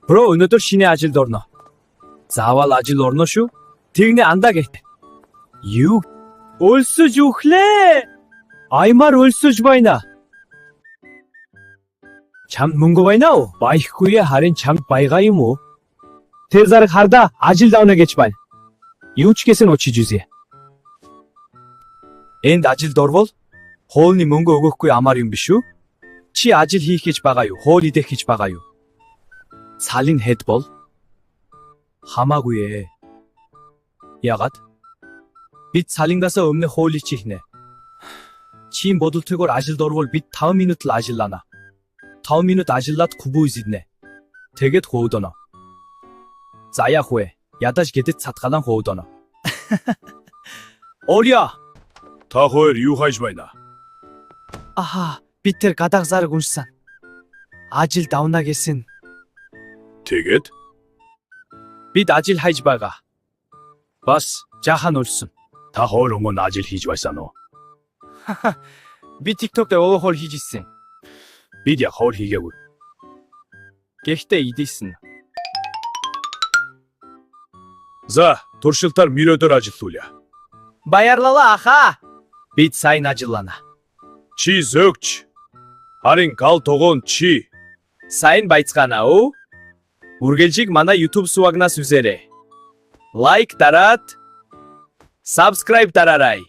Bro, өнөөдөр шинэ ажилд орно. Заавал ажил орно шүү. Тэгнэ андаа гээт. Юу? Өлсөж үхлээ. Аймаар өлсөж байна. Чамд мөнгө байна уу? Баяхгүй харин чамд байгаа юм уу? Тэр зараг хардаа ажил давна гэж байна. Юу ч гэсэн очиж үзье. Энд ажилд орвол хоолны мөнгө өгөхгүй амар юм биш үү? Чи ажил хийх гэж байгаа юу? Хоол идэх гэж байгаа юу? Салын хэд бол? Хамаагүй ээ. Яагаад? Бид салингасаа өмнө хоол ичихнэ. Чи бодолтойгоор ажилд орвол бид 5 минут л ажиллана. 5 минут ажиллаад кубу изиднэ. Тэгээд хоодоно. За яах вэ? Ядаж гэдэд цатгалан хоодоно. Оля! Та хоёр юу хайж байна? Аха, бид тэр гадаах зараг уншсан. Ажил давна гэсэн. Тэгээд Бид ажил хайж байгаа. Бас жаахан өлсөн. та хоёр өмнө ажил хийж байсан уу? Би TikTok дээр хоол хийж ирсэн. Бид яг хоол хийгээгүй. Гэхдээ идсэн. За, туршилтаар мөрөөдөр ажиллуулъя. Баярлалаа аха. Бид сайн ажиллана. Чи зөөгч. Харин гал тогоон чи. Сайн байцгаана уу? Үргэлжийг манай YouTube сувагнаас үзээрэй. Лайк дараад, subscribe дараарай.